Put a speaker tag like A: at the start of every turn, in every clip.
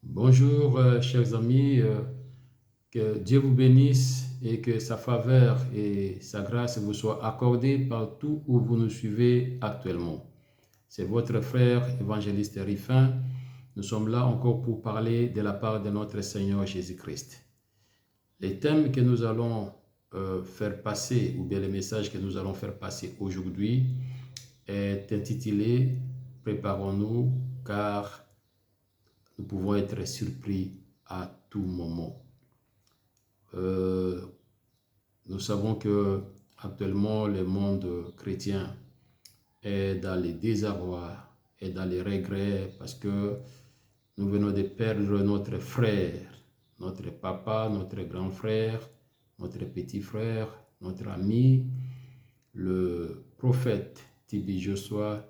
A: Bonjour, chers amis, que Dieu vous bénisse et que sa faveur et sa grâce vous soient accordées partout où vous nous suivez actuellement. C'est votre frère évangéliste Rifin. Nous sommes là encore pour parler de la part de notre Seigneur Jésus-Christ. Les thèmes que nous allons faire passer, ou bien les messages que nous allons faire passer aujourd'hui, est intitulé « Préparons-nous car nous pouvons être surpris à tout moment ». Nous savons que actuellement le monde chrétien est dans les désarrois et dans les regrets parce que nous venons de perdre notre frère, notre papa, notre grand frère, notre petit frère, notre ami, le prophète T.B. Joshua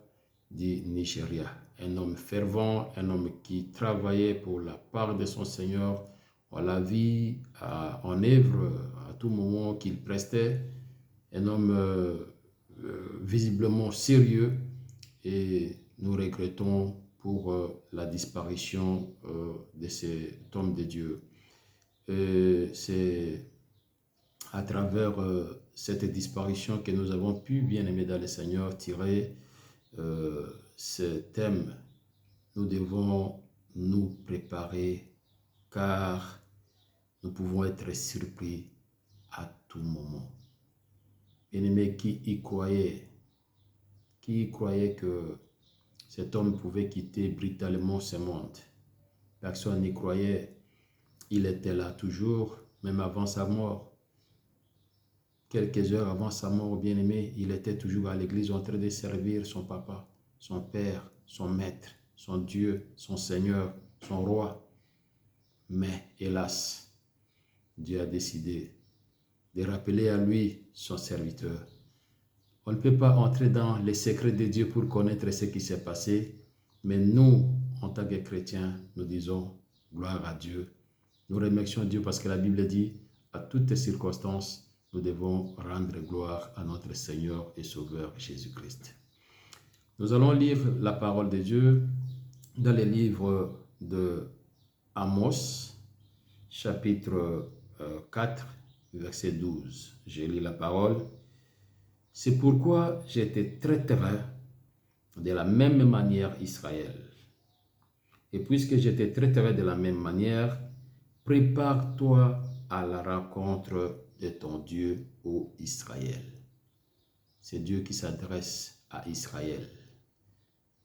A: du Nigeria. Un homme fervent, un homme qui travaillait pour la part de son Seigneur, on la vie en œuvre à tout moment qu'il prestait, un homme visiblement sérieux, et nous regrettons pour la disparition de cet homme de Dieu. C'est à travers cette disparition que nous avons pu, bien aimés dans le Seigneur, tirer ce thème. Nous devons nous préparer car nous pouvons être surpris à tout moment. Bien-aimés, qui y croyait que cet homme pouvait quitter brutalement ce monde? Personne n'y croyait. Il était là toujours, même avant sa mort. Quelques heures avant sa mort, bien-aimé, il était toujours à l'église en train de servir son papa, son père, son maître, son Dieu, son Seigneur, son roi. Mais hélas, Dieu a décidé de rappeler à lui son serviteur. On ne peut pas entrer dans les secrets de Dieu pour connaître ce qui s'est passé, mais nous, en tant que chrétiens, nous disons gloire à Dieu. Nous remercions Dieu parce que la Bible dit, à toutes circonstances, nous devons rendre gloire à notre Seigneur et Sauveur Jésus-Christ. Nous allons lire la parole de Dieu dans le livre de Amos, chapitre 4, verset 12. Je lis la parole. « C'est pourquoi je te traiterai de la même manière, Israël. Et puisque je te traiterai de la même manière, prépare-toi à la rencontre de ton Dieu, ô Israël. » C'est Dieu qui s'adresse à Israël.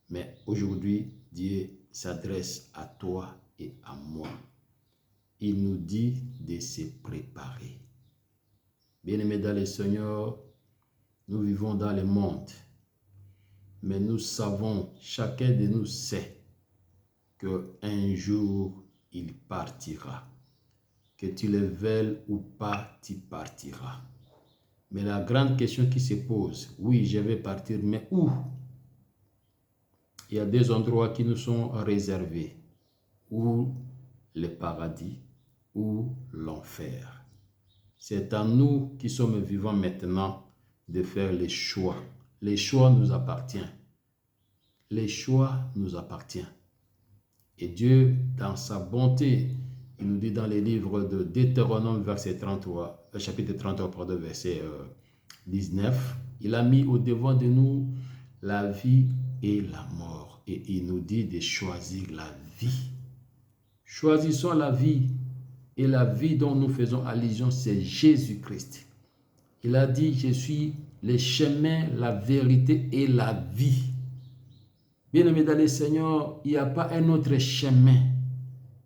A: Mais aujourd'hui, Dieu s'adresse à toi et à moi. Il nous dit de se préparer. Bien-aimés dans le Seigneur, nous vivons dans le monde, mais nous savons, chacun de nous sait qu'un jour, il partira. Que tu le veuilles ou pas, tu partiras. Mais la grande question qui se pose, oui, je vais partir, mais où? Il y a des endroits qui nous sont réservés, ou le paradis, ou l'enfer. C'est à nous qui sommes vivants maintenant de faire les choix. Les choix nous appartiennent. Les choix nous appartiennent. Et Dieu, dans sa bonté, il nous dit dans les livres de Deutéronome, chapitre 33, verset 19, il a mis au devant de nous la vie et la mort. Et il nous dit de choisir la vie. Choisissons la vie. Et la vie dont nous faisons allusion, c'est Jésus-Christ. Il a dit, je suis le chemin, la vérité et la vie. Bien-aimés dans le Seigneur, il n'y a pas un autre chemin.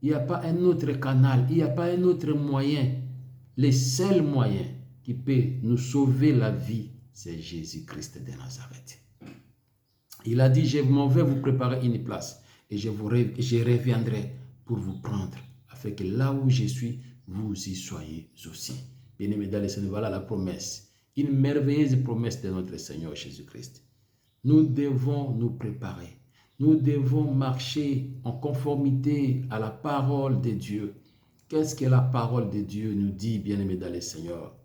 A: Il n'y a pas un autre canal. Il n'y a pas un autre moyen. Le seul moyen qui peut nous sauver la vie, c'est Jésus-Christ de Nazareth. Il a dit, je m'en vais vous préparer une place et je reviendrai pour vous prendre, afin que là où je suis, vous y soyez aussi. Bien-aimés dans le Seigneur, voilà la promesse. Une merveilleuse promesse de notre Seigneur Jésus-Christ. Nous devons nous préparer. Nous devons marcher en conformité à la parole de Dieu. Qu'est-ce que la parole de Dieu nous dit, bien-aimés dans le Seigneur?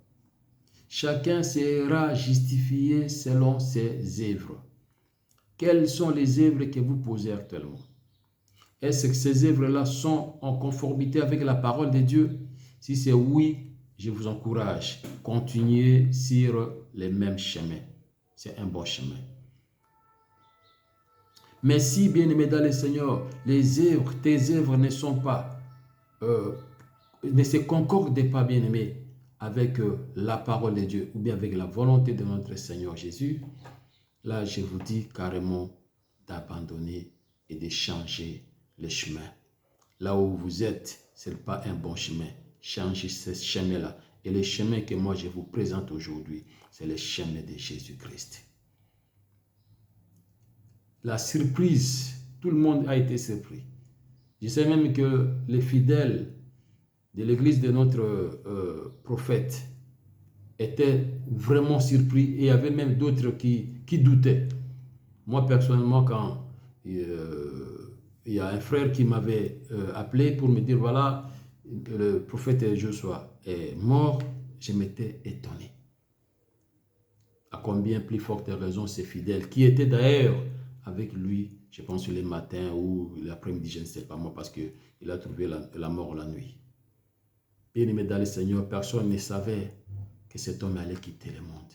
A: Chacun sera justifié selon ses œuvres. Quelles sont les œuvres que vous posez actuellement? Est-ce que ces œuvres-là sont en conformité avec la parole de Dieu? Si c'est oui, je vous encourage. Continuez sur les mêmes chemins. C'est un bon chemin. Mais si, bien-aimé dans le Seigneur, tes œuvres ne sont pas, ne se concordent pas, bien-aimé, avec la parole de Dieu ou bien avec la volonté de notre Seigneur Jésus, là, je vous dis carrément d'abandonner et de changer le chemin. Là où vous êtes, ce n'est pas un bon chemin. Changez ce chemin-là. Et le chemin que moi je vous présente aujourd'hui, c'est le chemin de Jésus-Christ. La surprise, tout le monde a été surpris. Je sais même que les fidèles de l'église de notre prophète étaient vraiment surpris et il y avait même d'autres qui doutaient. Moi, personnellement, quand il y a un frère qui m'avait appelé pour me dire, voilà, le prophète Joshua est mort, je m'étais étonné. À combien plus forte raison ces fidèles, qui étaient d'ailleurs avec lui, je pense les matins ou l'après-midi, je ne sais pas moi, parce qu'il a trouvé la mort la nuit. Bien-aimé dans le Seigneur, personne ne savait que cet homme allait quitter le monde.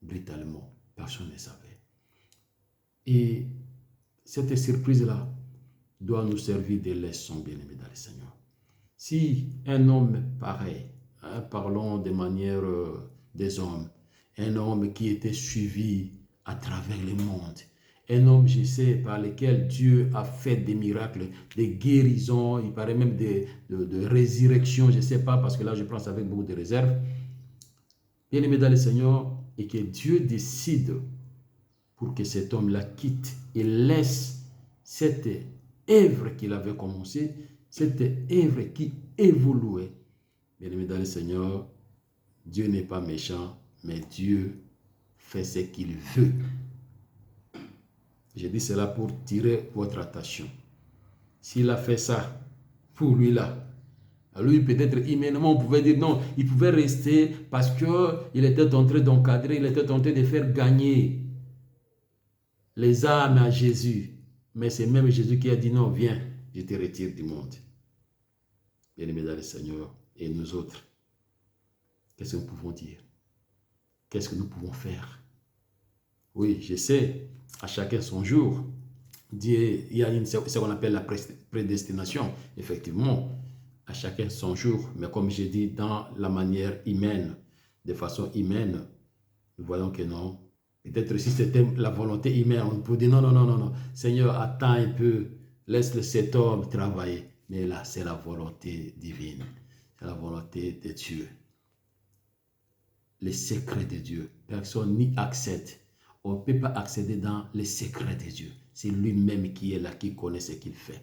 A: Brutalement, personne ne savait. Et cette surprise-là doit nous servir de leçon, bien-aimé dans le Seigneur. Si un homme pareil, parlons de manière des hommes, un homme qui était suivi à travers le monde, un homme, je sais, par lequel Dieu a fait des miracles, des guérisons, il paraît même de résurrection, je ne sais pas, parce que là je pense avec beaucoup de réserve. Bien-aimé dans le Seigneur, et que Dieu décide pour que cet homme-là quitte et laisse cette œuvre qu'il avait commencée, cette œuvre qui évoluait. Bien-aimé dans le Seigneur, Dieu n'est pas méchant, mais Dieu fait ce qu'il veut. J'ai dit cela pour tirer votre attention. S'il a fait ça pour lui là, lui peut-être humainement on pouvait dire non, il pouvait rester parce qu'il était en train d'encadrer, il était en train de faire gagner les âmes à Jésus. Mais c'est même Jésus qui a dit non, viens, je te retire du monde. Bien-aimés dans le Seigneur, et nous autres, qu'est-ce que nous pouvons dire? Qu'est-ce que nous pouvons faire? Oui, je sais, à chacun son jour. Dieu, il y a ce qu'on appelle la prédestination, effectivement, à chacun son jour. Mais comme j'ai dit, dans la manière humaine, de façon humaine, nous voyons que non. Peut-être si c'était la volonté humaine, on peut dire non, non, non, non, non. Seigneur, attends un peu, laisse cet homme travailler. Mais là, c'est la volonté divine, c'est la volonté de Dieu. Les secrets de Dieu, personne n'y accède. On ne peut pas accéder dans les secrets de Dieu. C'est lui-même qui est là, qui connaît ce qu'il fait.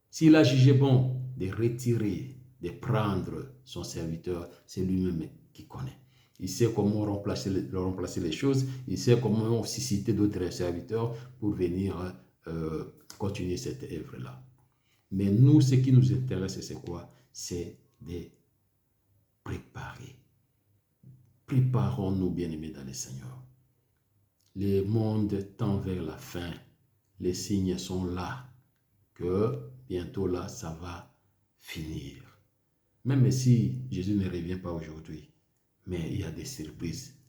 A: S'il a jugé bon de retirer, de prendre son serviteur, c'est lui-même qui connaît. Il sait comment remplacer les choses. Il sait comment susciter d'autres serviteurs pour venir continuer cette œuvre-là. Mais nous, ce qui nous intéresse, c'est quoi? C'est de préparer. Préparons-nous, bien-aimés dans le Seigneur. Le monde tend vers la fin. Les signes sont là. Que bientôt là, ça va finir. Même si Jésus ne revient pas aujourd'hui, mais il y a des surprises.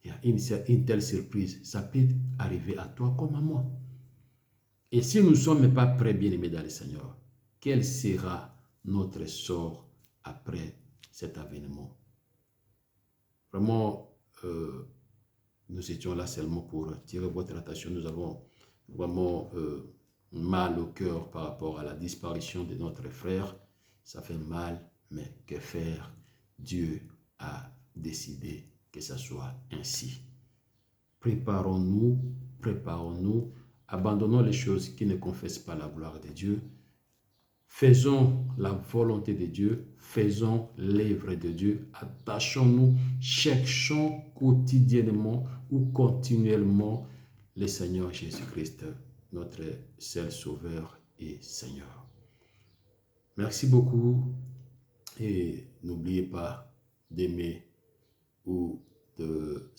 A: Il y a une telle surprise, ça peut arriver à toi comme à moi. Et si nous ne sommes pas prêts, bien-aimés dans le Seigneur, quel sera notre sort après cet avènement? Vraiment, nous étions là seulement pour tirer votre attention. Nous avons vraiment mal au cœur par rapport à la disparition de notre frère. Ça fait mal, mais que faire? Dieu a décidé que ça soit ainsi. Préparons-nous, abandonnons les choses qui ne confessent pas la gloire de Dieu. Faisons la volonté de Dieu, faisons l'œuvre de Dieu, attachons-nous, cherchons quotidiennement ou continuellement le Seigneur Jésus-Christ, notre seul Sauveur et Seigneur. Merci beaucoup et n'oubliez pas d'aimer ou de